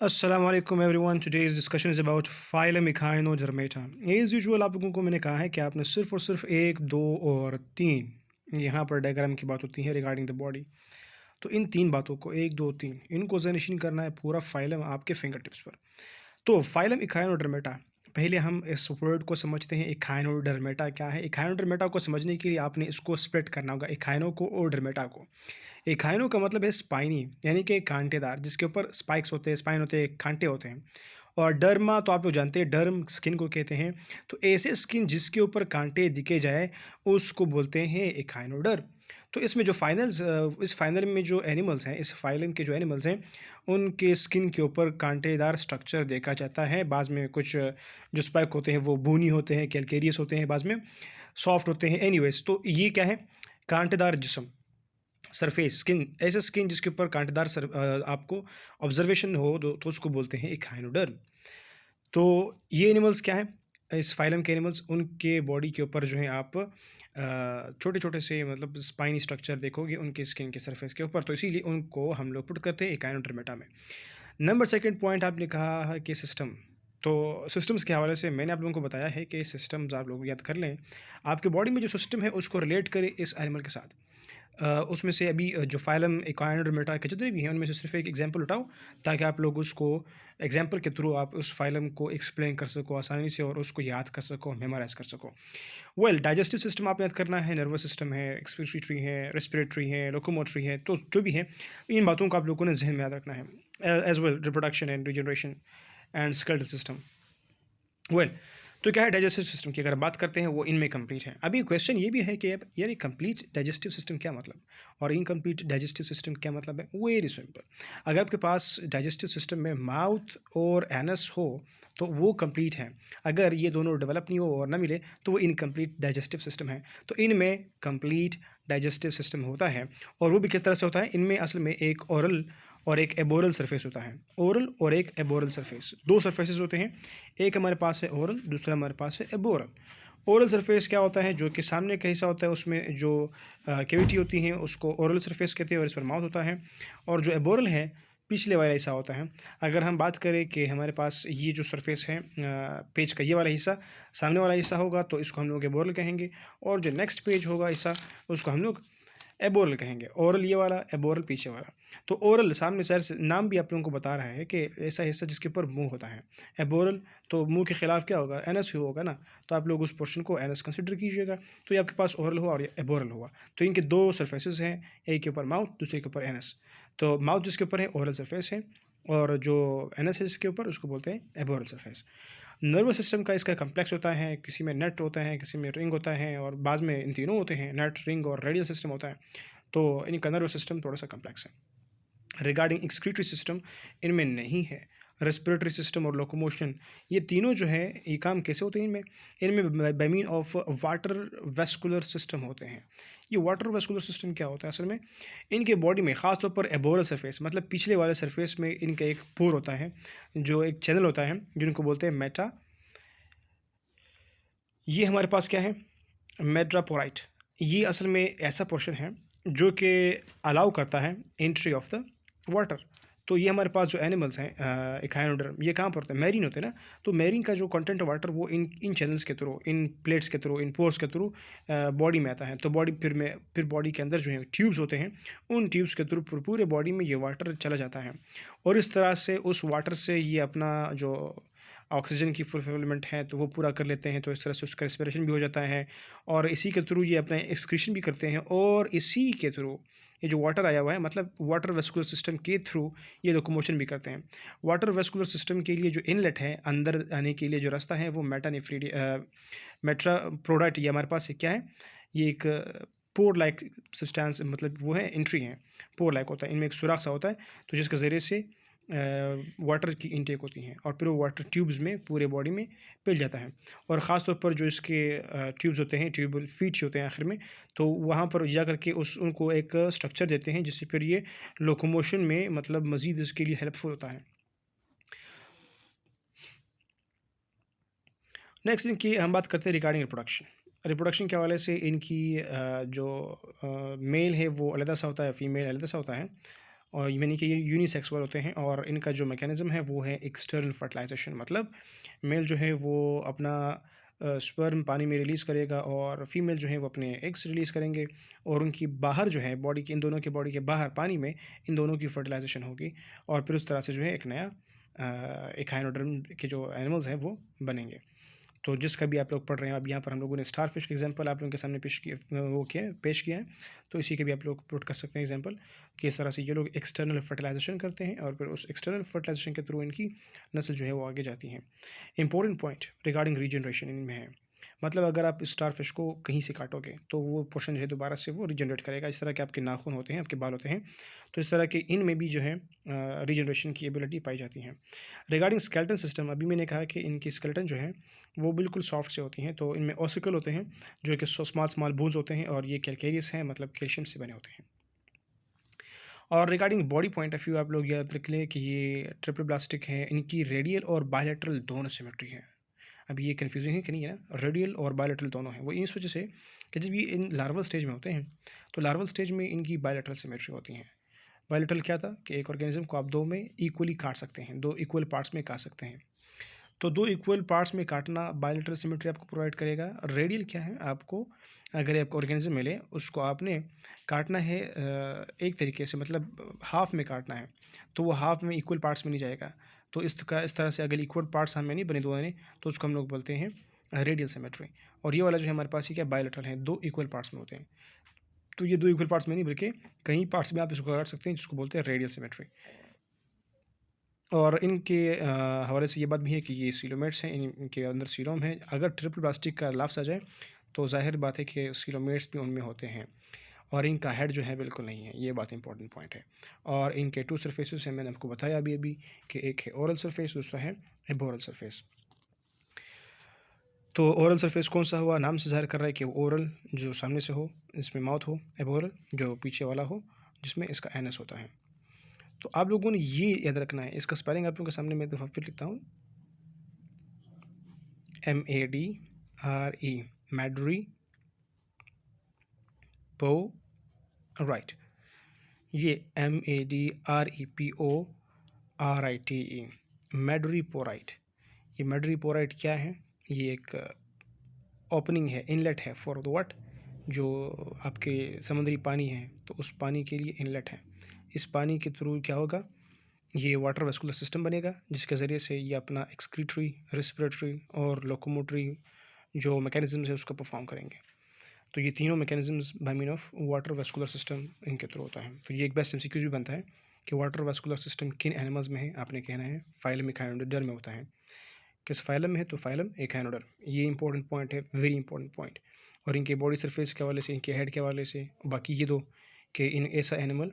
अस्सलाम वालेकुम everyone. Today's discussion is about phylum echinodermata. As usual आप लोगों को मैंने कहा है कि आपने सिर्फ और सिर्फ 1, 2 और 3 यहाँ पर डायग्राम की बात होती है रिगार्डिंग द बॉडी। तो इन 3 बातों को 1, 2, 3 इनको ज़ेनिशन करना है पूरा फाइलम आपके फिंगर टिप्स पर। तो फाइलम इखाइनोडर्मेटा, पहले हम इस वर्ड को समझते हैं। इखाइनोडर्मेटा क्या है? इखाइनोडर्मेटा को समझने के लिए आपने इसको स्प्लिट करना होगा, इखाइनो को और डर्मेटा को। इखाइनो का मतलब है स्पाइनी, यानी कि कांटेदार, जिसके ऊपर स्पाइक्स होते हैं, स्पाइन होते हैं, कांटे होते हैं। और डर्मा तो आप लोग जानते हैं, डर्म स्किन को कहते हैं। तो ऐसे स्किन जिसके ऊपर कांटे दिखे जाए उसको बोलते हैं इखाइनोडर्म। तो इसमें जो इस फाइनल में जो एनिमल्स हैं, इस फाइलम के जो एनिमल्स हैं, उनके स्किन के ऊपर कांटेदार स्ट्रक्चर देखा जाता है। बाद में कुछ जो स्पाइक होते हैं वो बूनी होते हैं, कैलकेरियस होते हैं, बाद में सॉफ्ट होते हैं। एनीवेज, तो ये क्या है? कांटेदार जिस्म, सरफेस स्किन, ऐसे स्किन जिसके ऊपर कांटेदार आपको ऑब्जर्वेशन हो तो उसको बोलते हैं इक्हाइनोडर्म। तो ये एनिमल्स क्या है? इस फाइलम के एनिमल्स, उनके बॉडी के ऊपर जो है आप छोटे छोटे से मतलब स्पाइनी स्ट्रक्चर देखोगे उनके स्किन के सरफेस के ऊपर, तो इसीलिए उनको हम लोग पुट करते हैं इक्हाइनोडर्मेटा में। नंबर सेकंड पॉइंट आपने कहा है कि सिस्टम। तो सिस्टम्स के हवाले से मैंने आप लोगों को बताया है कि सिस्टम्स आप लोग याद कर लें। आपके बॉडी में जो सिस्टम है उसको रिलेट करें इस एनिमल के साथ। उसमें से अभी जो फाइलम इक्वाइनोडर्मेटा के जितने भी हैं उनमें से सिर्फ एक एग्जांपल उठाओ, ताकि आप लोग उसको एग्जांपल के थ्रू आप उस फाइलम को एक्सप्लेन कर सको आसानी से और उसको याद कर सको, मेमोराइज कर सको। वेल, डाइजेस्टिव सिस्टम आप याद करना है, नर्वस सिस्टम है, एक्सक्रीटरी है, रेस्पिरेटरी है, लोकोमोटरी है, तो जो भी है इन बातों को आप लोगों ने जहन में याद रखना है। As well reproduction and regeneration and skeletal system. Well, तो क्या है डाइजेस्टिव सिस्टम की अगर बात करते हैं वो इनमें कंप्लीट है। अभी क्वेश्चन ये भी है कि अब यार ये कंप्लीट डाइजेस्टिव सिस्टम क्या मतलब, और इनकम्प्लीट डाइजेस्टिव सिस्टम क्या मतलब है? Very simple. अगर आपके पास डाइजेस्टिव सिस्टम में माउथ और एनस हो तो वो कंप्लीट है। अगर ये दोनों डेवलप नहीं हो और ना मिले तो वो इनकम्प्लीट डाइजेस्टिव सिस्टम है। तो इनमें कंप्लीट डाइजेस्टिव सिस्टम होता है। और वो भी किस तरह से होता है? इनमें असल में एक ओरल और एक एबोरल सरफेस होता है। ओरल और एक एबोरल सरफेस, दो सरफेसेस होते हैं। एक हमारे पास है ओरल, दूसरा हमारे पास है एबोरल। ओरल सरफेस क्या होता है? जो कि सामने का हिस्सा होता है, उसमें जो कैविटी होती है उसको ओरल सरफेस कहते हैं और इस पर माउथ होता है। और जो एबोरल है पिछले वाला हिस्सा होता है। अगर हम बात करें कि हमारे पास ये जो सरफेस है पेज का, ये वाला हिस्सा सामने वाला हिस्सा होगा तो इसको हम लोग एबोरल कहेंगे। और जो नेक्स्ट पेज होगा हिस्सा उसको हम लोग एबोरल कहेंगे। ओरल ये वाला, एबोरल पीछे वाला। तो ओरल सामने सर से नाम भी आप लोगों को बता रहा है कि ऐसा हिस्सा जिसके ऊपर मुंह होता है। एबोरल तो मुंह के खिलाफ क्या होगा? एनस ही होगा ना। तो आप लोग उस पोर्शन को एनस कंसिडर कीजिएगा। तो ये आपके पास ओरल हुआ और ये एबोरल हुआ। तो इनके दो सरफेसेस हैं, एक के ऊपर माउथ, दूसरे के ऊपर एनस। तो माउथ जिसके ऊपर है ओरल सरफेस है, और जो एनस है जिसके ऊपर उसको बोलते हैं एबोरल सरफेस। नर्वस सिस्टम का इसका कम्प्लेक्स होता है, किसी में नेट होता है, किसी में रिंग होता है, और बाद में इन तीनों होते हैं, नेट, रिंग और रेडियल सिस्टम होता है। तो इनका नर्वस सिस्टम थोड़ा सा कम्प्लेक्स है। रिगार्डिंग एक्सक्रीटरी सिस्टम इनमें नहीं है। रेस्पिरेटरी सिस्टम और लोकोमोशन, ये तीनों जो है ये काम कैसे होते हैं? इनमें इनमें by mean of water vascular system होते हैं। ये वाटर वेस्कुलर सिस्टम क्या होता है असल में? इनके बॉडी में ख़ास तौर पर एबोरल सरफेस, मतलब पिछले वाले सरफेस में इनका एक पोर होता है, जो एक चैनल होता है जिनको बोलते हैं मेटा। ये हमारे पास क्या है? मेट्रापोराइट। ये असल में ऐसा पोर्शन है जो कि अलाउ करता है एंट्री ऑफ द वाटर। तो ये हमारे पास जो एनिमल्स हैं इक्हाइनोडर्म, ये कहाँ पर होते हैं? मैरीन होते हैं ना। तो मैरीन का जो कंटेंट है वाटर वो इन इन चैनल्स के थ्रू, इन प्लेट्स के थ्रू, इन पोर्स के थ्रू बॉडी में आता है। तो बॉडी फिर बॉडी के अंदर जो है ट्यूब्स होते हैं, उन ट्यूब्स के थ्रू पूरे बॉडी में ये वाटर चला जाता है। और इस तरह से उस वाटर से ये अपना जो ऑक्सीजन की फुलफिलमेंट है तो वो पूरा कर लेते हैं। तो इस तरह से उसका रेस्पिरेशन भी हो जाता है, और इसी के थ्रू ये अपना एक्सक्रीशन भी करते हैं, और इसी के थ्रू ये जो वाटर आया हुआ है, मतलब वाटर वेस्कुलर सिस्टम के थ्रू ये लोकोमोशन भी करते हैं। वाटर वेस्कुलर सिस्टम के लिए जो इनलेट है, अंदर आने के लिए जो रास्ता है, वो मेट्रा प्रोडक्ट, ये हमारे पास क्या है? ये एक पोर लाइक सब्सटेंस, मतलब वो है एंट्री है, पोर लाइक होता है, इनमें एक सुराख सा होता है, तो जिसके ज़रिए से वाटर की इनटेक होती हैं, और फिर वो वाटर ट्यूब्स में पूरे बॉडी में मिल जाता है। और ख़ास तौर पर जो इसके ट्यूब्स होते हैं, ट्यूबल फीट्स होते हैं आखिर में, तो वहाँ पर जा करके उस उनको एक स्ट्रक्चर देते हैं जिससे फिर ये लोकोमोशन में मतलब मज़ीद इसके लिए हेल्पफुल होता है। नेक्स्ट इनकी हम बात करते हैं रिगार्डिंग रिप्रोडक्शन। रिप्रोडक्शन के हवाले से इनकी जो मेल है वो अलग सा होता है, फीमेल अलग सा होता है। और यानी कि ये यूनिसेक्सुअल होते हैं और इनका जो मैकेनिज़्म है वो है एक्सटर्नल फर्टिलाइजेशन। मतलब मेल जो है वो अपना स्पर्म पानी में रिलीज़ करेगा और फीमेल जो है वो अपने एग्स रिलीज़ करेंगे और उनकी बाहर जो है बॉडी के, इन दोनों के बॉडी के बाहर पानी में इन दोनों की फर्टिलाइजेशन होगी और फिर उस तरह से जो है एक नया एकाइनोडर्म के जो एनिमल्स हैं वो बनेंगे। तो जिसका भी आप लोग पढ़ रहे हैं, अब यहाँ पर हम लोगों ने स्टारफिश का एग्जांपल आप लोगों के सामने पेश किया है, तो इसी के भी आप लोग पुट कर सकते हैं एग्जांपल कि इस तरह से ये लोग एक्सटर्नल फर्टिलाइजेशन करते हैं और फिर उस एक्सटर्नल फर्टिलाइजेशन के थ्रू इनकी नस्ल जो है वो आगे जाती है। इंपॉर्टेंट पॉइंट रिगार्डिंग रीजनरेशन इनमें है, मतलब अगर आप स्टारफिश को कहीं से काटोगे तो वो पोर्शन जो है दोबारा से वो रीजनरेट करेगा। इस तरह के आपके नाखून होते हैं, आपके बाल होते हैं, तो इस तरह के इनमें भी जो है रीजनरेशन की एबिलिटी पाई जाती है। रिगार्डिंग स्केलेटन सिस्टम, अभी मैंने कहा कि इनकी स्केलेटन जो है वो बिल्कुल सॉफ्ट से होती हैं, तो इनमें ऑसिकल होते हैं जो कि स्मॉल स्मॉल बोन्स होते हैं और ये कैल्केरियस हैं, मतलब कैल्शियम से बने होते हैं। और regarding body point of view आप लोग याद रख लें कि ये ट्रिप्लोब्लास्टिक है, इनकी रेडियल और बायलैटरल दोनों सिमेट्री है। अब ये कन्फ्यूजिंग है कि नहीं है ना, रेडियल और बायलैटरल दोनों हैं। वो इस वजह से कि जब ये इन लार्वल स्टेज में होते हैं तो लार्वल स्टेज में इनकी बायलैटरल सिमेट्री होती हैं। बायलैटरल क्या था कि एक ऑर्गेनिज्म को आप दो में इक्वली काट सकते हैं, दो इक्वल पार्ट्स में काट सकते हैं। तो दो इक्वल पार्ट्स में काटना बायलैटरल सिमेट्री आपको प्रोवाइड करेगा। रेडियल क्या है, आपको अगर आपको ऑर्गेनिज्म मिले उसको आपने काटना है एक तरीके से, मतलब हाफ में काटना है, तो वो हाफ में इक्वल पार्ट्स में नहीं जाएगा। तो इस तरह से अगर इक्वल पार्ट्स हमें नहीं बने दो ने तो उसको हम लोग बोलते हैं रेडियल सिमेट्री। और ये वाला जो है हमारे पास ही क्या बायलैटरल है, दो इक्वल पार्ट्स में होते हैं। तो ये दो इक्वल पार्ट्स में नहीं बल्कि कई पार्ट्स में आप इसको काट सकते हैं, जिसको बोलते हैं रेडियल सिमेट्री। और इनके हवाले से ये बात भी है कि ये सीलोमेट्स हैं, इनके अंदर सीलोम है। अगर ट्रिप्लोब्लास्टिक का लफ्ज़ आ जाए तो जाहिर बात है कि सीलोमेट्स भी उनमें होते हैं और इनका हेड जो है बिल्कुल नहीं है, ये बात इंपॉर्टेंट पॉइंट है। और इनके टू सरफेसेस हैं, मैंने आपको बताया अभी कि एक है ओरल सरफेस, दूसरा है एबोरल सरफेस। तो ओरल सरफेस कौन सा हुआ, नाम से ज़ाहिर कर रहा है कि ओरल जो सामने से हो, इसमें माउथ हो, एबोरल जो पीछे वाला हो जिसमें इसका एनस होता है। तो आप लोगों ने ये याद रखना है, इसका स्पेलिंग आप लोगों के सामने मैं दफ़ा फिर लिखता हूँ, MADRE, मैडरी पो राइट। ये MADREPORITE, मैडरीपोराइट। ये मैडरीपोराइट क्या है, ये एक ओपनिंग है, इनलेट है फॉर द व्हाट, जो आपके समुद्री पानी है तो उस पानी के लिए इनलेट है। इस पानी के थ्रू क्या होगा, ये वाटर वेस्कुलर सिस्टम बनेगा जिसके ज़रिए से ये अपना एक्सक्रीटरी, रेस्पिरेटरी और लोकोमोटरी जो मैकेनिज़म्स है उसको परफॉर्म करेंगे। तो ये तीनों mechanisms by mean of water vascular system इनके थ्रू होता है। तो ये एक बेस्ट MCQ भी बनता है कि वाटर वेस्कुलर सिस्टम किन एनिमल्स में है, आपने कहना है फाइलम एकाइनोडर्म में होता है। किस फाइलम में है, तो फाइलम एकाइनोडर्म। ये इंपॉर्टेंट पॉइंट है, वेरी इंपॉर्टेंट पॉइंट। और इनके बॉडी सरफेस के हवाले से, इनके हेड के हवाले से, बाकी ये दो कि इन ऐसा एनिमल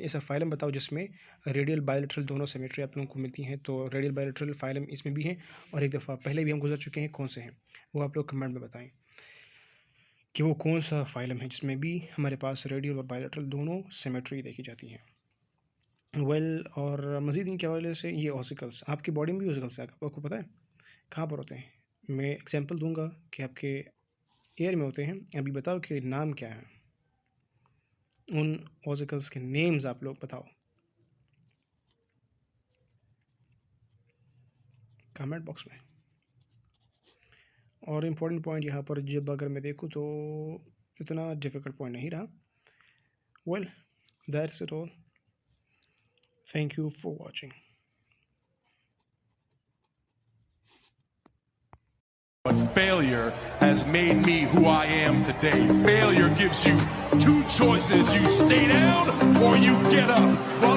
ऐसा फाइलम बताओ जिसमें रेडियल बायलैटरल दोनों सिमेट्री आप लोगों को मिलती हैं। तो रेडियल बायलैटरल फाइलम इसमें भी है और एक दफ़ा पहले भी हम गुजर चुके हैं, कौन से हैं वो आप लोग कमेंट में बताएं कि वो कौन सा फाइलम है जिसमें भी हमारे पास रेडियल और बायलैटरल दोनों सिमेट्री देखी जाती है। और मज़ीद इनके हवाले से ये ऑसिकल्स, आपकी बॉडी में भी ऑसिकल्स है, आपको पता है कहाँ पर होते हैं? मैं एग्जांपल दूंगा कि आपके एयर में होते हैं। अभी बताओ कि नाम क्या है, उन ऑसिकल्स के नेम्स आप लोग बताओ कमेंट बॉक्स में। और इम्पोर्टेंट पॉइंट यहाँ पर जब अगर मैं देखूँ तो इतना डिफ़िकल्ट पॉइंट नहीं रहा। Well that's it all, thank you for watching. But failure has made me who I am today. Failure gives you two choices. You stay down or you get up.